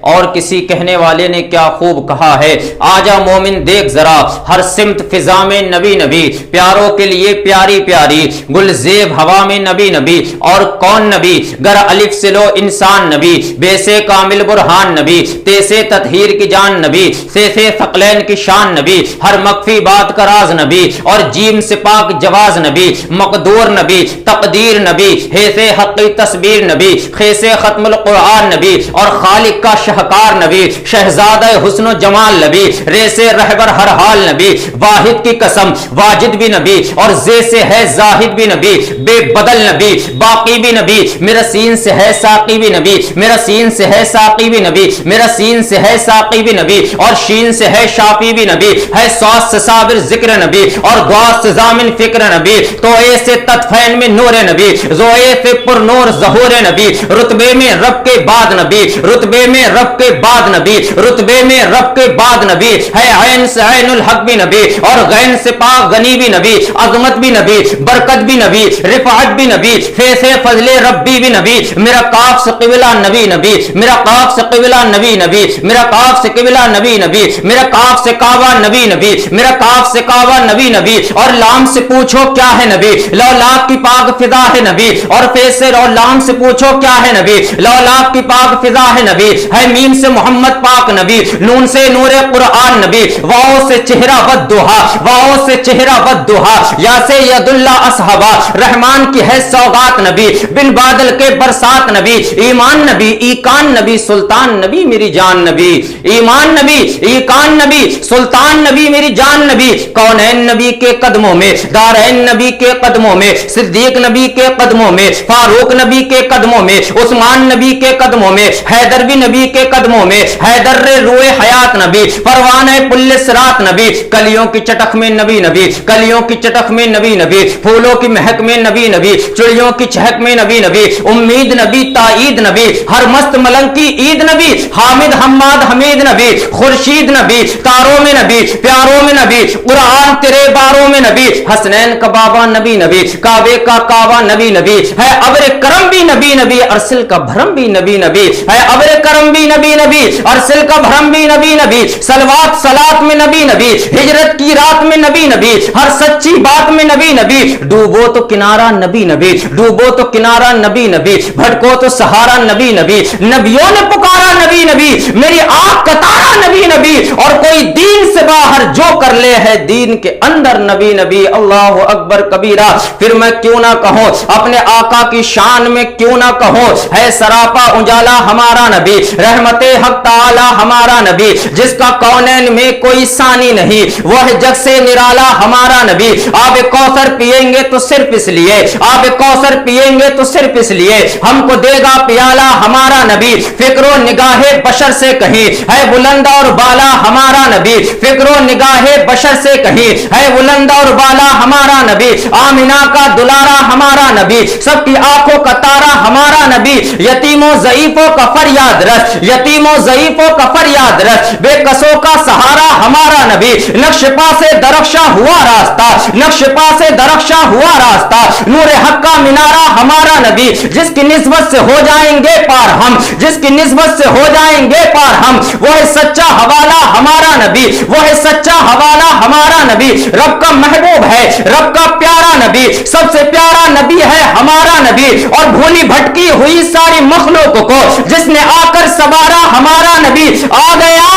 اور کسی کہنے والے نے کیا خوب کہا ہے، آجا مومن دیکھ ذرا ہر سمت فضا میں نبی نبی، پیاروں کے لیے پیاری پیاری گلزیب ہوا میں نبی نبی، اور کون نبی گر الف سے لو انسان نبی، بے سے کامل برہان نبی، تیسے تطہیر کی جان نبی، سے ثقلین کی شان نبی، ہر مخفی بات کا راز نبی، اور جیم سے پاک جواز نبی، مقدور نبی، تقدیر نبی، ہے سے حقی تصویر نبی، خے سے ختم القرآن نبی، اور خالق کا شہکار نبی، شہزادہ حسن و جمال نبی، رے سے رہبر ہر حال نبی، واحد کی قسم واجد بھی نبی، اور زے سے ہے زاہد بھی نبی، بے بدل نبی، باقی بھی نبی، میرا سین سے ہے ساقی بھی نبی، میرا سین سے ہے ساقی بھی نبی، میرا سین سے ہے ساقی بھی نبی، اور شین سے ہے شافی بھی نبی، ہے سواس سے صابر ذکر نبی، اور دعا سے ضامن فکر نبی، تو اے سے تطفین میں نور نبی، زوئے سے پر نور ظہور نبی، رتبے میں رب کے بعد نبی، رتبے میں رب کے بعد نبی، رتبے میں رب کے بعد نبی، ہے عین سے عین الحق بھی نبی، اور غین سے پاک غنی بھی نبی، عظمت بھی نبی، برکت بھی نبی، رفعت بھی نبی، فیض فضل ربی بھی نبی، میرا کاف سے قبلہ نبی نبی، میرا کاف سے قبلہ نبی نبی، میرا کاف سے قبلہ نبی نبی، میرا کاف سے کعبہ نبی نبی، میرا کاف سے کعبہ نبی نبی، اور لام سے پوچھو کیا ہے نبی، لولاک کی پاک فضا ہے نبی، اور فیض سے اور لام سے پوچھو کیا ہے نبی، لولاک کی پاک فضا ہے نبی، ہے میم سے محمد پاک نبی، نون سے نور قرآن نبی، واؤ سے چہرہ ودہا، واؤ سے چہرہ ودہا، یا سے ید اللہ اصحابہ، رحمان کی ہے سوغات نبی، بن بادل کے برسات نبی، ایمان نبی ایکان نبی، سلطان نبی میری جان نبی، ایمان نبی ایکان نبی، سلطان نبی میری جان نبی، کونین نبی کے قدموں میں، دارین نبی کے قدموں میں، صدیق نبی کے قدموں میں، فاروق نبی کے قدموں میں، عثمان نبی کے قدموں میں، حیدر بھی نبی کے قدموں میں، حیدر روح حیات نبی، پروانہ پل صراط نبی، کلیوں کی چٹک میں نبی نبی، کلیوں کی چٹک میں نبی نبی، پھولوں کی مہک میں نبی نبی، چڑیوں کی چہک میں نبی نبی، امید نبی تائید نبی، ہر مست ملنگ کی عید نبی، حامد حماد حمید نبی، خورشید نبی، تاروں میں نبی، پیاروں میں نبی، قرآن تیرے باروں میں نبی، حسنین کا بابا نبی نبی، کعبے کا کعبہ نبی نبی، ہے ابر کرم بھی نبی نبی، ارسل کا بھرم بھی نبی نبی، ہے ابر کرم بھی نبی نبی، ارسل کا بھرم بھی نبی نبی، صلوات صلات میں نبی نبی، ہجرت کی رات میں نبی نبی، ہر سچی بات میں نبی نبی، ڈوبو تو کنارہ نبی نبی، ڈوبو تو کنارہ نبی نبی، بھٹکو تو سہارا نبی نبی، نبیوں نے پکارا نبی نبی، میری آنکھ کا تارا نبی نبی، اور کوئی دین سے باہر جو کر لے ہے دین کے اندر نبی نبی، اللہ اکبر کبیرہ، پھر میں کیوں نہ کہوں اپنے آقا کی شان میں کیوں نہ کہوں، ہے سراپا اجالا ہمارا نبی، رحمت حق تعالی ہمارا نبی، جس کا کونین میں کوئی ثانی نہیں، وہ ہے جگ سے نرالا ہمارا نبی، آب کوثر پیئیں گے تو صرف اس لیے، آب کوثر پیئیں گے تو صرف اس لیے، ہم کو دے گا پیالہ ہمارا نبی، فکر و نگاہ بشر سے کہیں ہے بلند اور بالا ہمارا نبی، فکر و نگاہ بشر سے کہیں ہے بلند اور بالا ہمارا نبی، آمینہ کا دلارا ہمارا نبی، سب کی آنکھوں کا تارا ہمارا نبی، یتیموں ضعیفوں کا فریاد رس، یتیموں ضعیفوں کا فریاد رس، بے قصوں کا سہارا ہمارا نبی، نقش پا سے درخشاں ہوا راستہ، نقش پا سے درخشاں ہوا راستہ، نور حق کا مینارہ ہمارا نبی، جس کی نسبت سے ہو جائیں گے پار ہم، جس کی نسبت سے ہو جائیں گے پار ہم، وہ ہے سچا حوالہ ہمارا نبی، وہ ہے سچا حوالہ ہمارا نبی، رب کا محبوب ہے، رب کا پیارا نبی، سب سے پیارا نبی ہے ہمارا نبی، اور بھولی بھٹکی ہوئی ساری مخلوق کو جس نے آ کر سوارا ہمارا نبی، آ گیا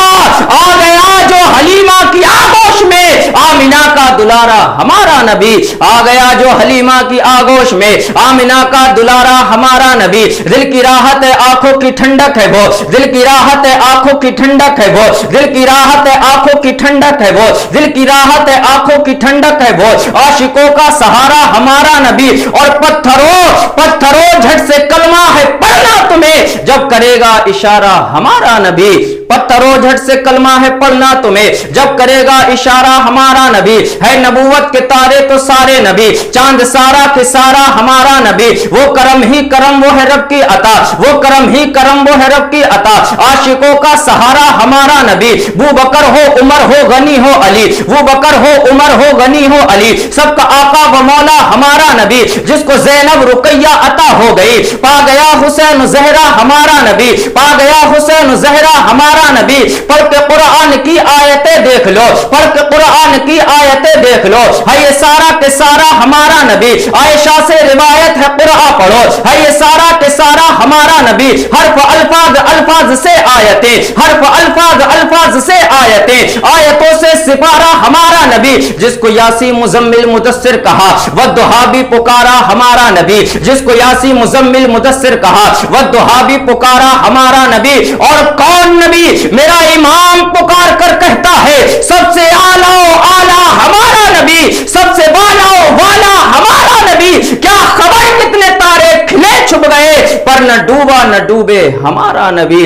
جو حلیمہ کی آغوش میں، آمینہ کا دلارا ہمارا نبی، آ گیا جو حلیمہ کی آغوش میں، آمینہ کا دلارا ہمارا نبی، دل کی راحت ہے آنکھوں کی ٹھنڈک ہے وہ، دل کی راحت ہے آنکھوں کی ٹھنڈک ہے وہ، دل کی راحت ہے آنکھوں کی ٹھنڈک ہے وہ، دل کی راحت ہے آنکھوں کی ٹھنڈک ہے وہ، عاشقوں کا سہارا ہمارا نبی، اور پتھروں جھٹ سے کلمہ ہے پڑھنا تمہیں جب کرے گا اشارہ ہمارا نبی، پتھر کرو جھٹ سے کلمہ ہے پڑھنا تمہیں جب کرے گا اشارہ ہمارا نبی ہے نبوت کے تارے تو سارے نبی چاند سارا کے سارا ہمارا نبی وہ کرم ہی کرم وہ ہے رب کی عطا وہ کرم ہی کرم وہ ہے رب کی عطا عاشقوں کا سہارا ہمارا نبی بو بکر ہو عمر ہو غنی ہو علی وہ بکر ہو عمر ہو غنی ہو علی سب کا آقا و مولا ہمارا نبی جس کو زینب رقیہ عطا ہو گئی پا گیا حسین زہرا ہمارا نبی پا گیا حسین زہرا ہمارا نبی پڑھ کے قرآن کی آیتیں دیکھ لو پڑھ کے قرآن کی آیتیں دیکھ لو ہے یہ سارا کے سارا ہمارا نبی عائشہ سے روایت ہے قرآن پڑھو ہے یہ سارا کے سارا ہمارا نبی حرف الفاظ الفاظ سے آیتیں حرف الفاظ الفاظ سے آیتیں آیتوں سے سپارہ ہمارا نبی جس کو یاسی مزمل مدثر کہا والضحیٰ بھی پکارا ہمارا نبی جس کو یاسی مزمل مدثر کہا والضحیٰ بھی پکارا ہمارا نبی اور کون نبی میرا امام پکار کر کہتا ہے سب سے اعلیٰ اعلیٰ ہمارا نبی سب سے والا والا ہمارا نبی کیا خبر کتنے تارے کھلے چھپ گئے پر نہ ڈوبا نہ ڈوبے ہمارا نبی